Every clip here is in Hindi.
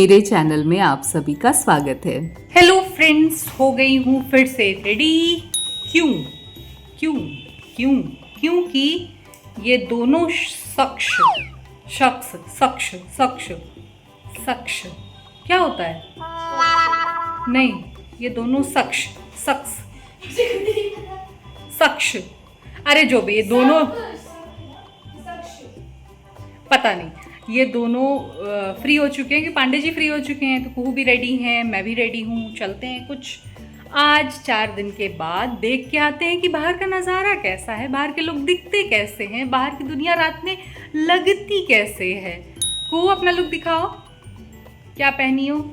मेरे चैनल में आप सभी का स्वागत है। हेलो फ्रेंड्स, हो गई हूँ फिर से रेडी। क्यों क्यों क्यों क्योंकि ये दोनों शख्स क्या होता है? नहीं, ये दोनों शख्स अरे जो भी, ये दोनों पता नहीं, ये दोनों फ्री हो चुके हैं कि पांडे जी फ्री हो चुके हैं, तो कुहू भी रेडी हैं, मैं भी रेडी हूँ। चलते हैं कुछ आज 4 दिन के बाद देख के आते हैं कि बाहर का नज़ारा कैसा है, बाहर के लोग दिखते कैसे हैं, बाहर की दुनिया रात में लगती कैसे है। कुहू अपना लुक दिखाओ, क्या पहनी हो?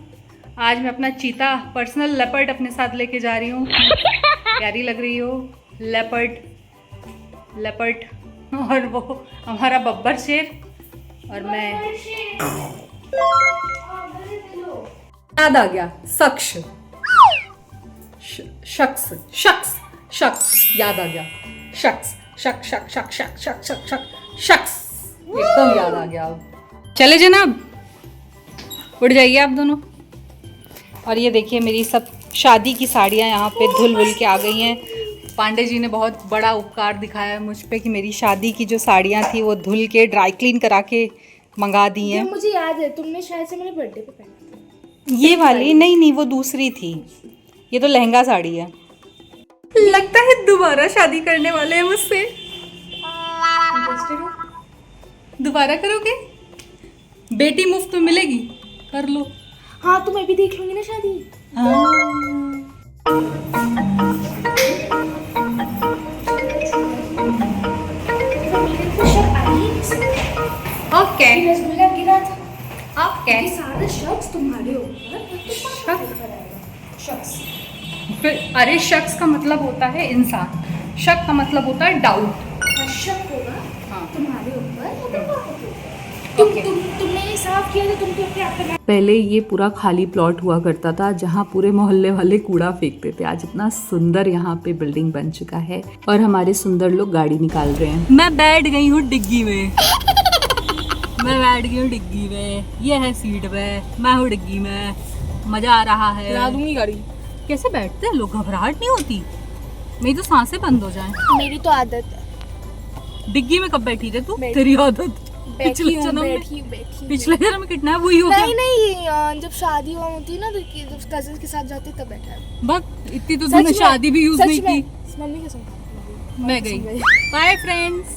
आज मैं अपना चीता पर्सनल लेपर्ड अपने साथ लेके जा रही हूँ। प्यारी लग रही हो, लेपर्ड और वो हमारा बब्बर शेर और मैं। याद आ गया, शख्स याद आ गया, शख्स एकदम याद आ गया। अब चले जनाब, उड़ जाइए आप दोनों। और ये देखिए मेरी सब शादी की साड़ियाँ यहाँ पे धुल के आ गई हैं। पांडे जी ने बहुत बड़ा उपकार दिखाया है मुझ पे कि मेरी शादी की जो साड़ियाँ थी वो धुल के ड्राई क्लीन करा के मंगा दी हैं। मुझे याद है, तुमने शायद से मेरे बर्थडे पे पहना था ये वाली। नहीं, वो दूसरी थी, ये तो लहंगा साड़ी है। लगता है दोबारा शादी करने वाले हैं मुझसे। दोबारा करोगे? बेटी मुफ्त में मिलेगी, कर लो। हाँ, तो मैं भी देख लूंगी ना शादी। ओके रसगुल्ला गिरा था। ओके, ये सारा शख्स तुम्हारे ऊपर शख्स। अरे शख्स का मतलब होता है इंसान, शक का मतलब होता है डाउट। शक होगा हाँ। तुम्हारे ऊपर। ओके। तुमने ये साफ किया था, तुम तो अपने आप पे। पहले ये पूरा खाली प्लॉट हुआ करता था जहाँ पूरे मोहल्ले वाले कूड़ा फेंकते थे। आज इतना सुंदर यहाँ पे बिल्डिंग बन चुका है और हमारे सुंदर लोग गाड़ी निकाल रहे हैं। मैं बैठ गई हूँ डिग्गी में। ये है सीट पे, मैं हूँ डिग्गी में। मजा आ रहा है। ला दूंगी गाड़ी। कैसे बैठते हैं लोग? घबराहट नहीं होती? मेरी तो सांसें बंद हो जाएं। मेरी तो आदत है। डिग्गी में कब बैठी थे तू? तेरी आदत पिछले जन्म में, पिछले जन्म में किडनैप हुई हो? नहीं, जब शादी होती है ना तो जब कजिन्स के साथ जाते तब बैठा है। बस इतनी तो तूने शादी भी यूज नहीं की। मम्मी के साथ मैं गई। Bye friends,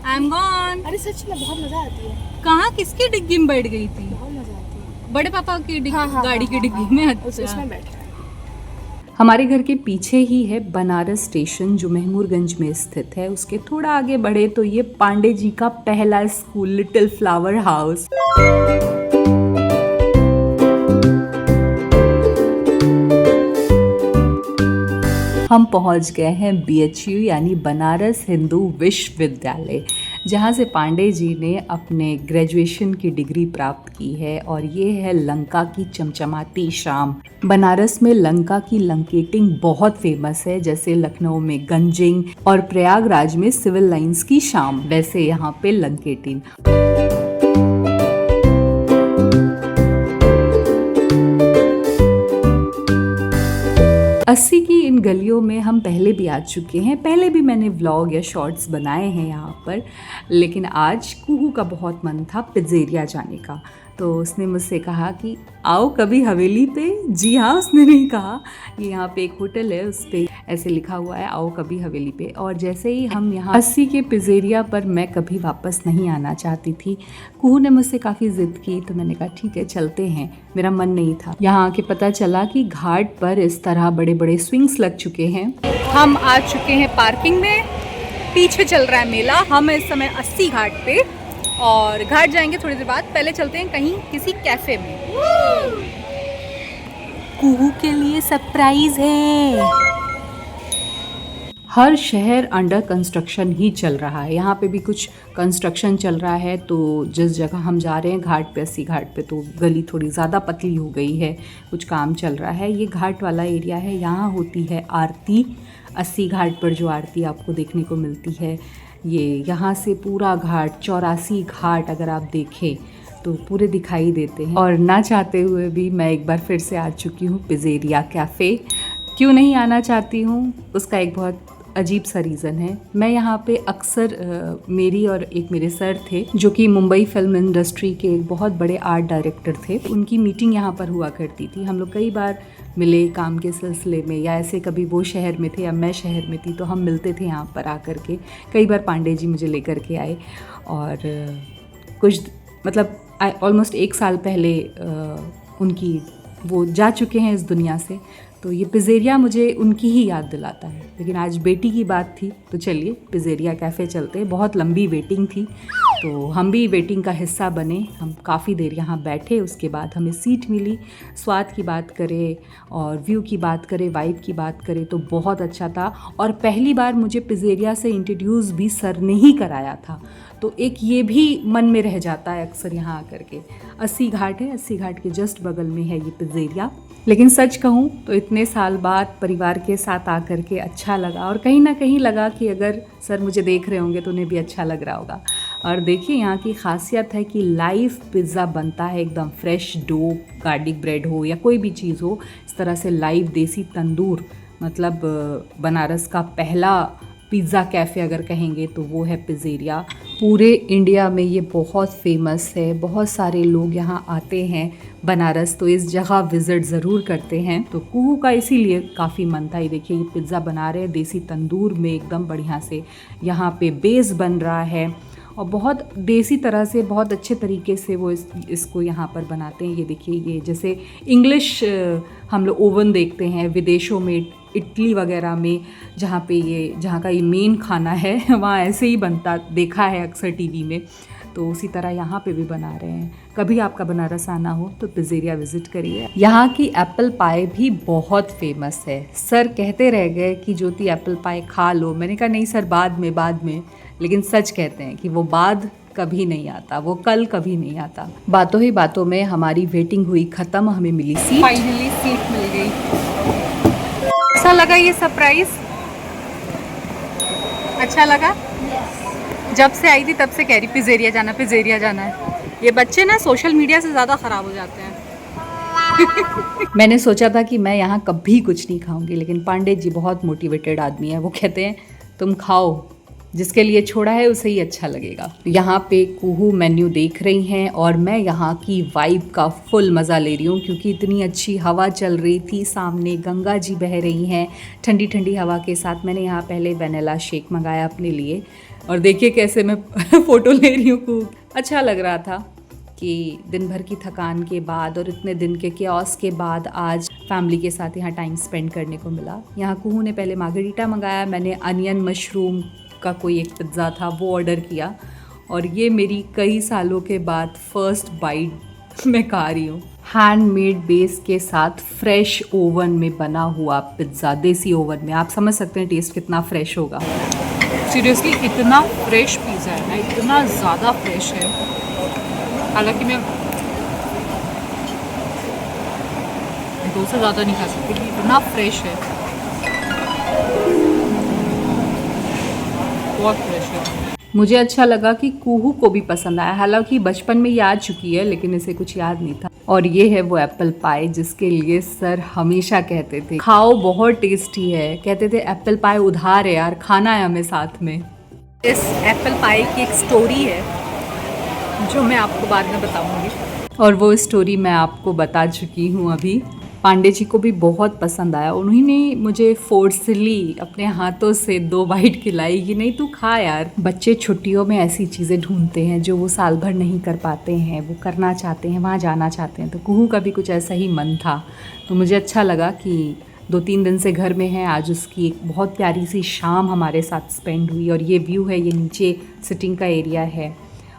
I am gone. अरे सच में बहुत मजा आती है। कहाँ, किसकी डिग्गी में बैठ गई थी? बहुत मजा आती है। बड़े पापा की डिग्गी, हाँ, गाड़ी की डिग्गी में। अच्छा, उसमें बैठा है। हमारे घर के पीछे ही है बनारस स्टेशन जो महमूरगंज में स्थित है। उसके थोड़ा आगे बढ़े तो ये पांडे जी का पहला स्कूल लिटिल फ्लावर हाउस। हम पहुंच गए हैं BHU यानी बनारस हिंदू विश्वविद्यालय, जहां से पांडे जी ने अपने ग्रेजुएशन की डिग्री प्राप्त की है। और ये है लंका की चमचमाती शाम। बनारस में लंका की लंकेटिंग बहुत फेमस है, जैसे लखनऊ में गंजिंग और प्रयागराज में सिविल लाइंस की शाम, वैसे यहाँ पे लंकेटिंग। 80 की इन गलियों में हम पहले भी आ चुके हैं, पहले भी मैंने व्लॉग या शॉर्ट्स बनाए हैं यहाँ पर। लेकिन आज कुहू का बहुत मन था पिज़्ज़ेरिया जाने का, तो उसने मुझसे कहा कि आओ कभी हवेली पे। जी हाँ, उसने नहीं कहा, ये यहाँ पे एक होटल है उस पर ऐसे लिखा हुआ है आओ कभी हवेली पे। और जैसे ही हम यहाँ 80 के पिज़्ज़ेरिया पर मैं कभी वापस नहीं आना चाहती थी। कुहू ने मुझसे काफ़ी ज़िद की तो मैंने कहा ठीक है चलते हैं, मेरा मन नहीं था। यहाँ आके पता चला कि घाट पर इस तरह बड़े बड़े स्विंग्स लग चुके हैं। हम आ चुके हैं पार्किंग में, पीछे चल रहा है मेला। हम इस समय 80 घाट पे, और घाट जाएंगे थोड़ी देर बाद। पहले चलते हैं कहीं किसी कैफे में। कुहू के लिए सरप्राइज है। हर शहर अंडर कंस्ट्रक्शन ही चल रहा है। यहाँ पे भी कुछ कंस्ट्रक्शन चल रहा है। तो जिस जगह हम जा रहे हैं घाट पे, 80 घाट पे, तो गली थोड़ी ज़्यादा पतली हो गई है, कुछ काम चल रहा है। ये घाट वाला एरिया है, यहाँ होती है आरती। 80 घाट पर जो आरती आपको देखने को मिलती है, ये यहाँ से पूरा घाट 84 घाट अगर आप देखें तो पूरे दिखाई देते हैं। और ना चाहते हुए भी मैं एक बार फिर से आ चुकी हूँ पिज़्ज़ेरिया कैफ़े। क्यों नहीं आना चाहती हूँ, उसका एक बहुत अजीब सा रीज़न है। मैं यहाँ पे अक्सर मेरी और एक मेरे सर थे जो कि मुंबई फिल्म इंडस्ट्री के एक बहुत बड़े आर्ट डायरेक्टर थे, उनकी मीटिंग यहाँ पर हुआ करती थी। हम लोग कई बार मिले काम के सिलसिले में, या ऐसे कभी वो शहर में थे या मैं शहर में थी तो हम मिलते थे यहाँ पर आकर के। कई बार पांडे जी मुझे लेकर के आए और कुछ मतलब ऑलमोस्ट 1 साल पहले उनकी वो जा चुके हैं इस दुनिया से, तो ये पिज़्ज़ेरिया मुझे उनकी ही याद दिलाता है। लेकिन आज बेटी की बात थी तो चलिए पिज़्ज़ेरिया कैफ़े चलते हैं। बहुत लंबी वेटिंग थी तो हम भी वेटिंग का हिस्सा बने। हम काफ़ी देर यहाँ बैठे, उसके बाद हमें सीट मिली। स्वाद की बात करें और व्यू की बात करें, वाइब की बात करें तो बहुत अच्छा था। और पहली बार मुझे पिज़्ज़ेरिया से इंट्रोड्यूस भी सर ने ही कराया था, तो एक ये भी मन में रह जाता है अक्सर यहाँ आकर के। 80 घाट है, 80 घाट के जस्ट बगल में है ये पिज़्ज़ेरिया। लेकिन सच कहूँ तो इतने साल बाद परिवार के साथ आकर के अच्छा लगा, और कहीं ना कहीं लगा कि अगर सर मुझे देख रहे होंगे तो उन्हें भी अच्छा लग रहा होगा। और देखिए यहाँ की खासियत है कि लाइव पिज़्ज़ा बनता है, एकदम फ्रेश डो, गार्लिक ब्रेड हो या कोई भी चीज़ हो, इस तरह से लाइव देसी तंदूर। मतलब बनारस का पहला पिज़्ज़ा कैफ़े अगर कहेंगे तो वो है पिज़्ज़ेरिया। पूरे इंडिया में ये बहुत फेमस है, बहुत सारे लोग यहाँ आते हैं बनारस तो इस जगह विज़िट ज़रूर करते हैं। तो कुहू का इसीलिए काफ़ी मन था। ये देखिए ये पिज़्ज़ा बना रहे हैं देसी तंदूर में एकदम बढ़िया से, यहाँ पे बेस बन रहा है और बहुत देसी तरह से, बहुत अच्छे तरीके से वो इसको यहाँ पर बनाते हैं। ये देखिए ये जैसे इंग्लिश हम लोग ओवन देखते हैं विदेशों में, इटली वगैरह में, जहाँ का ये मेन खाना है वहाँ ऐसे ही बनता देखा है अक्सर टीवी में, तो उसी तरह यहाँ पे भी बना रहे हैं। कभी आपका बनारस आना हो तो पिज़्ज़ेरिया विज़िट करिए। यहाँ की एप्पल पाई भी बहुत फेमस है। सर कहते रह गए कि ज्योति एप्पल पाई खा लो, मैंने कहा नहीं सर बाद में, लेकिन सच कहते हैं कि वो बाद कभी नहीं आता, वो कल कभी नहीं आता। बातों ही बातों में हमारी वेटिंग हुई ख़त्म, हमें मिली सीट, फाइनली सीट मिल गई। कैसा लगा ये सरप्राइज? अच्छा लगा? जब से आई थी तब से कह रही पिज़्ज़ेरिया जाना है। ये बच्चे ना सोशल मीडिया से ज़्यादा ख़राब हो जाते हैं। मैंने सोचा था कि मैं यहाँ कभी कुछ नहीं खाऊंगी, लेकिन पांडे जी बहुत मोटिवेटेड आदमी है। वो कहते हैं तुम खाओ, जिसके लिए छोड़ा है उसे ही अच्छा लगेगा। यहाँ पे कुहू मेन्यू देख रही हैं और मैं यहाँ की वाइब का फुल मज़ा ले रही हूँ, क्योंकि इतनी अच्छी हवा चल रही थी, सामने गंगा जी बह रही हैं ठंडी ठंडी हवा के साथ। मैंने यहाँ पहले वैनिला शेक मंगाया अपने लिए और देखिए कैसे मैं फ़ोटो ले रही हूँ। कुहू अच्छा लग रहा था कि दिन भर की थकान के बाद और इतने दिन के क्योस के बाद आज फैमिली के साथ यहाँ टाइम स्पेंड करने को मिला। यहाँ कुहू ने पहले मार्गरीटा मंगाया, मैंने अनियन मशरूम का कोई एक पिज़्ज़ा था वो ऑर्डर किया, और ये मेरी कई सालों के बाद फर्स्ट बाइट मैं खा रही हूँ। हैंडमेड बेस के साथ फ्रेश ओवन में बना हुआ पिज़्ज़ा, देसी ओवन में। आप समझ सकते हैं टेस्ट कितना फ्रेश होगा। सीरियसली इतना फ्रेश पिज़्ज़ा है ना, इतना ज़्यादा फ्रेश है। हालांकि मैं 2 से ज़्यादा नहीं खा सकती, इतना फ्रेश है, बहुत फ्रेश है। मुझे अच्छा लगा कि कुहू को भी पसंद आया। हालांकि बचपन में ये आ चुकी है लेकिन इसे कुछ याद नहीं था। और ये है वो एप्पल पाई जिसके लिए सर हमेशा कहते थे खाओ, बहुत टेस्टी है। कहते थे एप्पल पाई उधार है यार, खाना है हमें साथ में। इस एप्पल पाई की एक स्टोरी है जो मैं आपको बाद में बताऊंगी, और वो स्टोरी मैं आपको बता चुकी हूँ अभी। पांडे जी को भी बहुत पसंद आया। उन्होंने मुझे फोर्सली अपने हाथों से 2 बाइट खिलाई कि नहीं तू खा यार। बच्चे छुट्टियों में ऐसी चीज़ें ढूंढते हैं जो वो साल भर नहीं कर पाते हैं, वो करना चाहते हैं, वहाँ जाना चाहते हैं। तो कुहू का भी कुछ ऐसा ही मन था, तो मुझे अच्छा लगा कि 2-3 दिन से घर में है। आज उसकी एक बहुत प्यारी सी शाम हमारे साथ स्पेंड हुई। और ये व्यू है, ये नीचे सिटिंग का एरिया है,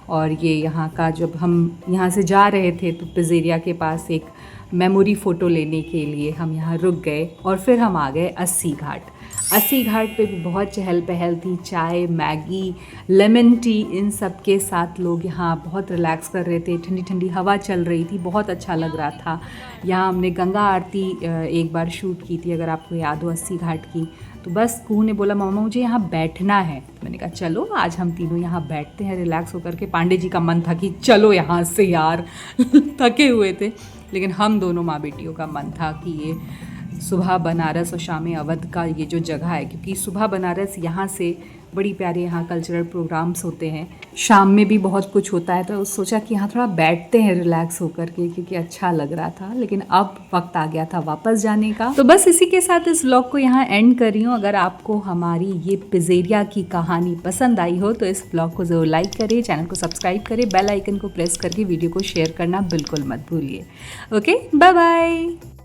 और ये यहाँ का जब हम यहाँ से जा रहे थे तो पिज़्ज़ेरिया के पास एक मेमोरी फ़ोटो लेने के लिए हम यहाँ रुक गए और फिर हम आ गए 80 घाट। अस्सी घाट पे भी बहुत चहल पहल थी, चाय, मैगी, लेमन टी, इन सब के साथ लोग यहाँ बहुत रिलैक्स कर रहे थे, ठंडी ठंडी हवा चल रही थी, बहुत अच्छा लग रहा था। यहाँ हमने गंगा आरती एक बार शूट की थी, अगर आपको याद हो, अस्सी घाट की। तो बस कुहू ने बोला मामा मुझे यहाँ बैठना है। मैंने कहा चलो आज हम तीनों यहाँ बैठते हैं रिलैक्स होकर के। पांडे जी का मन था कि चलो यहाँ से यार थके हुए थे, लेकिन हम दोनों माँ बेटियों का मन था कि ये सुबह बनारस और शाम अवध का ये जो जगह है, क्योंकि सुबह बनारस यहाँ से बड़ी प्यारे यहाँ कल्चरल प्रोग्राम्स होते हैं, शाम में भी बहुत कुछ होता है, तो सोचा कि यहाँ थोड़ा बैठते हैं रिलैक्स होकर के, क्योंकि अच्छा लग रहा था। लेकिन अब वक्त आ गया था वापस जाने का। तो बस इसी के साथ इस व्लॉग को यहाँ एंड कर रही हूँ। अगर आपको हमारी ये पिज़ेरिया की कहानी पसंद आई हो तो इस व्लॉग को ज़रूर लाइक करें, चैनल को सब्सक्राइब करें, बेल आइकन को प्रेस करके वीडियो को शेयर करना बिल्कुल मत भूलिए। Okay, bye bye.